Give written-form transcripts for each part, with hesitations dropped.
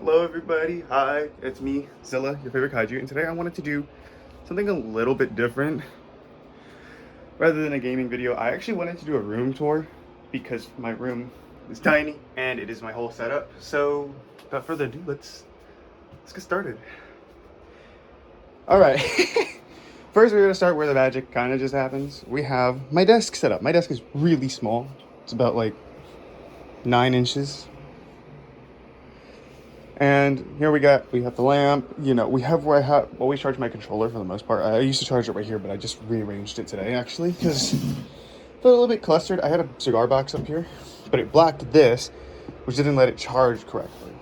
Hello everybody, hi, it's me, Zilla, your favorite kaiju, and today I wanted to do something a little bit different. Rather than a gaming video, I actually wanted to do a room tour because my room is tiny and it is my whole setup. So, without further ado, let's get started. Alright, first we're going to start where the magic kind of just happens. We have my desk set up. My desk is really small. It's about like 9 inches. And here we have the lamp, we have where I always charge my controller for the most part. I used to charge it right here, but I just rearranged it today actually because it felt a little bit clustered. I had a cigar box up here, but it blocked this, which didn't let it charge correctly.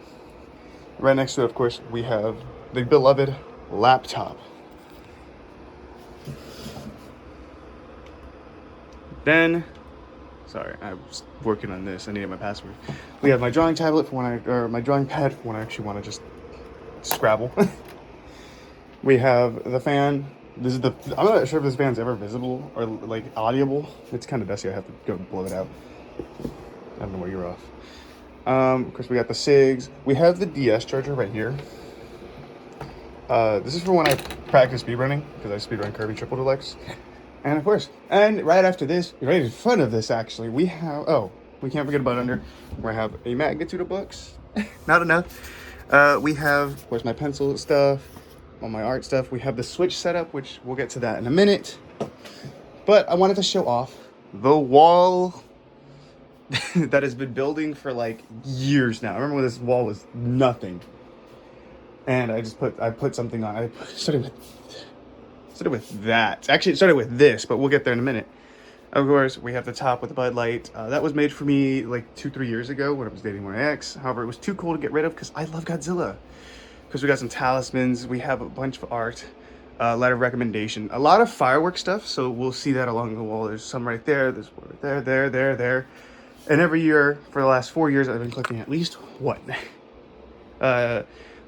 Right next to it, of course, we have the beloved laptop. Then, sorry, I was working on this. I needed my password. We have my drawing tablet for or my drawing pad for when I actually want to just Scrabble. We have the fan. I'm not sure if this fan's ever visible or like audible. It's kind of dusty. I have to go blow it out. I don't know where you're off. Of course, we got the SIGs. We have the DS charger right here. This is for when I practice speedrunning because I speedrun Kirby Triple Deluxe. And of course, and right after this, right in front of this actually, we have, we can't forget about under, where I have a magnitude of books. Not enough. We have, of course, my pencil stuff, all my art stuff. We have the Switch setup, which we'll get to that in a minute. But I wanted to show off the wall that has been building for like years now. I remember when this wall was nothing. And I put something on. I started with that. Actually, it started with this, but we'll get there in a minute. Of course, we have the top with the Bud Light. That was made for me like 2-3 years ago when I was dating my ex. However, it was too cool to get rid of because I love Godzilla. Because we got some talismans, we have a bunch of art, a letter of recommendation, a lot of fireworks stuff. So we'll see that along the wall. There's some right there, there's one right there. And every year for the last 4 years, I've been collecting at least one.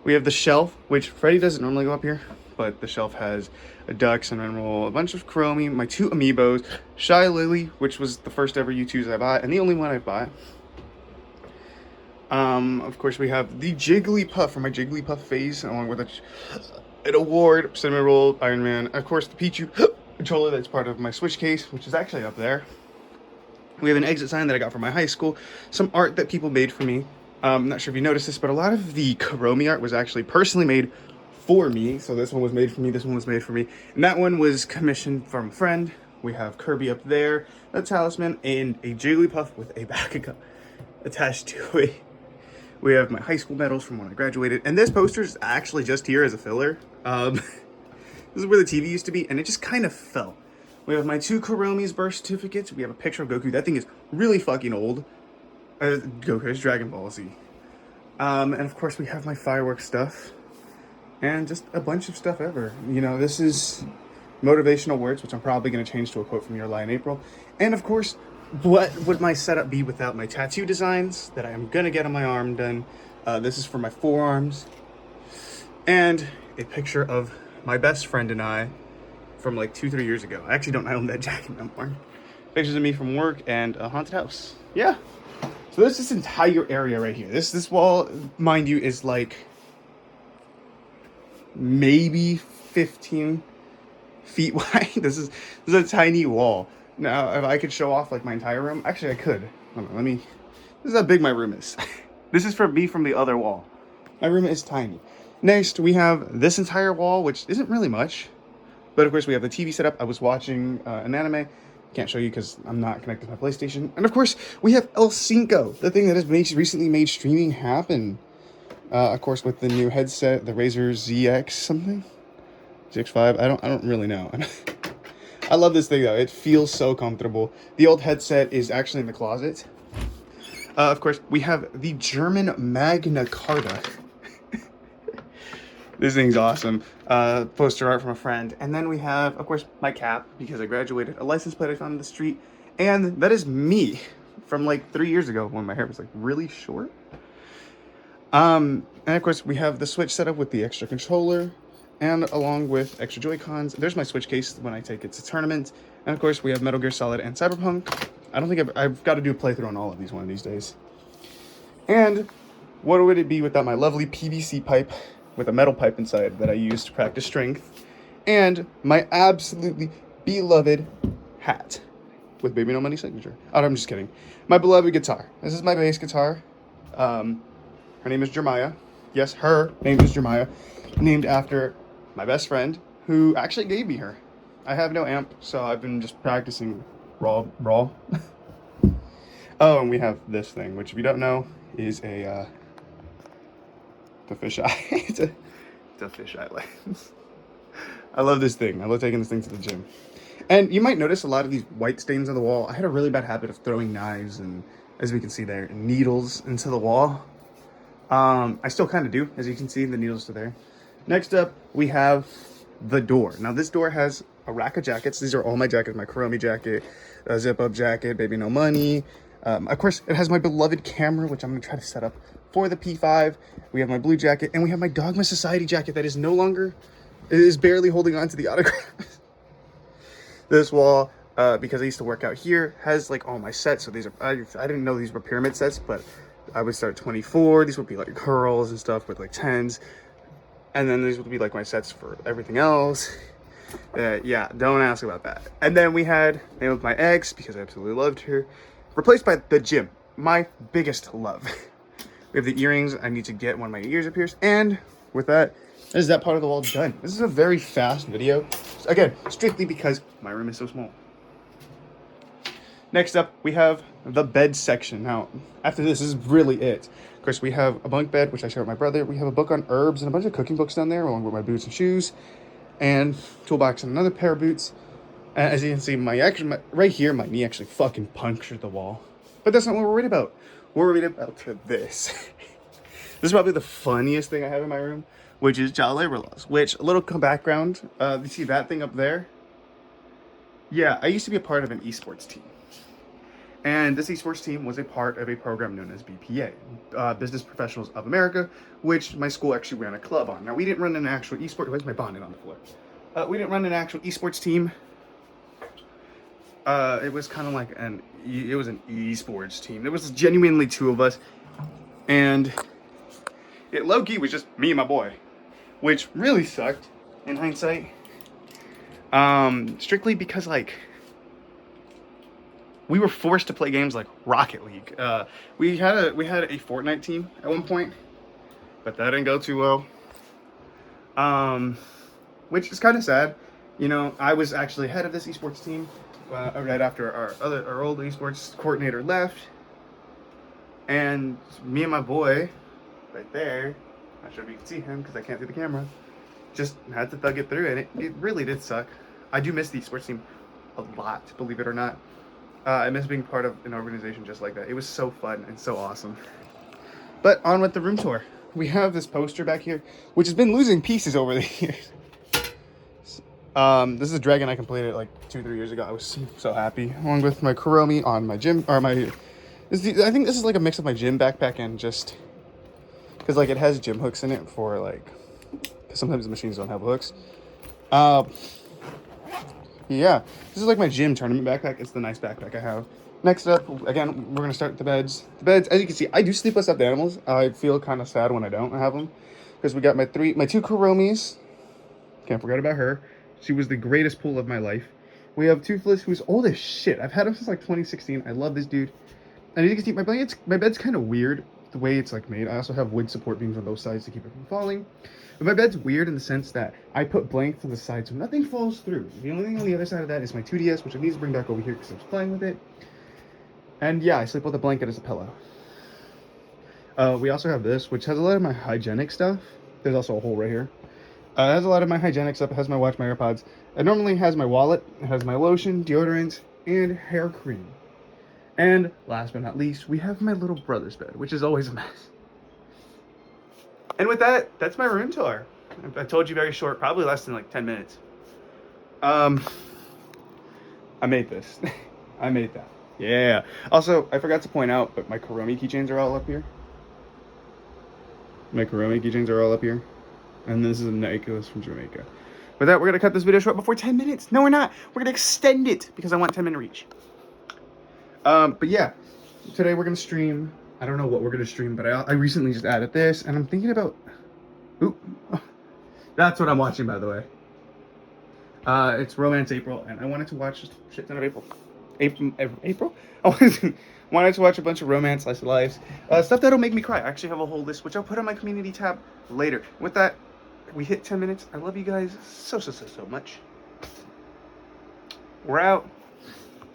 We have the shelf, which Freddy doesn't normally go up here, but the shelf has a Dux and Emerald, a bunch of Chromie, my 2 amiibos, Shy Lily, which was the first ever U2s I bought, and the only one I bought. Of course, we have the Jigglypuff for my Jigglypuff phase, along with an award, Cinnamon Roll, Iron Man, of course, the Pichu controller that's part of my Switch case, which is actually up there. We have an exit sign that I got from my high school, some art that people made for me. I'm not sure if you noticed this, but a lot of the Chromie art was actually personally made for me. So this one was made for me, this one was made for me. And that one was commissioned from a friend. We have Kirby up there, a talisman, and a Jigglypuff with a Bakugan attached to it. We have my high school medals from when I graduated. And this poster is actually just here as a filler. This is where the TV used to be, and it just kind of fell. We have my 2 Kuromi's birth certificates. We have a picture of Goku. That thing is really fucking old. Goku's Dragon Ball Z. And of course we have my fireworks stuff. And just a bunch of stuff ever. This is motivational words, which I'm probably going to change to a quote from Your Lie in April. And of course, what would my setup be without my tattoo designs that I am going to get on my arm done. This is for my forearms. And a picture of my best friend and I from like 2-3 years ago. I actually don't own that jacket no more. Pictures of me from work and a haunted house. Yeah. So there's this entire area right here. This wall, mind you, is like maybe 15 feet wide. This is a tiny wall. Now, if I could show off like my entire room, actually I could. Hold on, this is how big my room is. This is for me from the other wall. My room is tiny. Next, we have this entire wall, which isn't really much. But of course, we have the TV set up. I was watching an anime. Can't show you because I'm not connected to my PlayStation. And of course, we have El Cinco, the thing that has recently made streaming happen. Of course, with the new headset, the Razer ZX something, ZX5. I don't really know. I love this thing though. It feels so comfortable. The old headset is actually in the closet. Of course, we have the German Magna Carta. This thing's awesome. Poster art from a friend. And then we have, of course, my cap, because I graduated, a license plate I found in the street. And that is me from like 3 years ago when my hair was like really short. And of course, we have the Switch setup with the extra controller. And along with extra Joy-Cons. There's my Switch case when I take it to tournament. And of course, we have Metal Gear Solid and Cyberpunk. I don't think I've got to do a playthrough on all of these one of these days. And What would it be without my lovely PVC pipe with a metal pipe inside that I use to practice strength, and my absolutely beloved hat with Baby No Money signature. Oh, I'm just kidding. My beloved guitar. This is my bass guitar. Her name is Jeremiah. Yes, her name is Jeremiah, named after my best friend who actually gave me her. I have no amp, so I've been just practicing raw. Oh, and we have this thing, which if you don't know, is the fisheye. it's a fisheye lens. I love this thing. I love taking this thing to the gym. And you might notice a lot of these white stains on the wall. I had a really bad habit of throwing knives and, as we can see there, needles into the wall. I still kind of do, as you can see, the needles are there. Next up, we have the door. Now, this door has a rack of jackets. These are all my jackets. My Kuromi jacket, a zip-up jacket, Baby No Money. Of course, it has my beloved camera, which I'm going to try to set up for the P5. We have my blue jacket, and we have my Dogma Society jacket that is no longer, it is barely holding on to the autograph. This wall, because I used to work out here, has like all my sets. So these are, I didn't know these were pyramid sets, but I would start 24. These would be like curls and stuff with like 10s. And then these would be like my sets for everything else. Yeah, don't ask about that. And then we had name of my ex, because I absolutely loved her, replaced by the gym, my biggest love. We have the earrings. I need to get one of my ears pierced. And with that, is that part of the wall done. This is a very fast video. Again, strictly because my room is so small. Next up, we have the bed section. Now, after this is really it. Of course, we have a bunk bed, which I share with my brother. We have a book on herbs and a bunch of cooking books down there, along with my boots and shoes, and toolbox and another pair of boots. As you can see, right here, my knee actually fucking punctured the wall. But that's not what we're worried about. We're worried about this. This is probably the funniest thing I have in my room, which is child labor laws. Which, a little background, you see that thing up there? Yeah, I used to be a part of an esports team. And this esports team was a part of a program known as BPA, Business Professionals of America, which my school actually ran a club on. Now, we didn't run an actual esports. Where's my bonnet on the floor? We didn't run an actual esports team. It was kind of like an esports team. There was genuinely two of us, and it low-key was just me and my boy, which really sucked in hindsight. Strictly because like we were forced to play games like Rocket League. We had a Fortnite team at one point, but that didn't go too well. Which is kind of sad. You know, I was actually head of this esports team right after our old esports coordinator left, and me and my boy, right there, not sure if you can see him because I can't see the camera, just had to thug it through, and it really did suck. I do miss the esports team a lot, believe it or not. I miss being part of an organization just like that. It was so fun and so awesome. But on with the room tour. We have this poster back here, which has been losing pieces over the years. This is a dragon I completed like 2-3 years ago. I was so happy. Along with my Kuromi on my gym, or my... I think this is like a mix of my gym backpack and just... Because like it has gym hooks in it for like... Sometimes the machines don't have hooks. Yeah, this is like my gym tournament backpack. It's the nice backpack I have. Next up, again, we're going to start with the beds. The beds, as you can see, I do sleep with stuffed animals. I feel kind of sad when I don't have them. Because we got my two Kuromis. Can't forget about her. She was the greatest pool of my life. We have Toothless, who's old as shit. I've had him since like 2016. I love this dude. And as you can see, my bed's kind of weird, the way it's like made. I also have wood support beams on both sides to keep it from falling. But my bed's weird in the sense that I put blanks on the side so nothing falls through. The only thing on the other side of that is my 2DS, which I need to bring back over here because I was playing with it. And yeah, I sleep with a blanket as a pillow. We also have this, which has a lot of my hygienic stuff. There's also a hole right here. It has a lot of my hygienic stuff. It has my watch, my AirPods. It normally has my wallet. It has my lotion, deodorant, and hair cream. And last but not least, we have my little brother's bed, which is always a mess. And with that, that's my room tour. I told you very short, probably less than like 10 minutes. I made this. I made that. Yeah. Also, I forgot to point out, but my Kuromi keychains are all up here. My Kuromi keychains are all up here. And this is a necklace from Jamaica. With that, we're going to cut this video short before 10 minutes. No, we're not. We're going to extend it because I want 10 minute reach. But yeah, today we're going to stream I don't know what we're gonna stream, but I recently just added this, and I'm thinking about. Oop, that's what I'm watching, by the way. It's Romance April, and I wanted to watch a shit ton of April. April? I wanted to watch a bunch of romance, slice of lives, stuff that'll make me cry. I actually have a whole list, which I'll put on my community tab later. With that, we hit 10 minutes. I love you guys so much. We're out.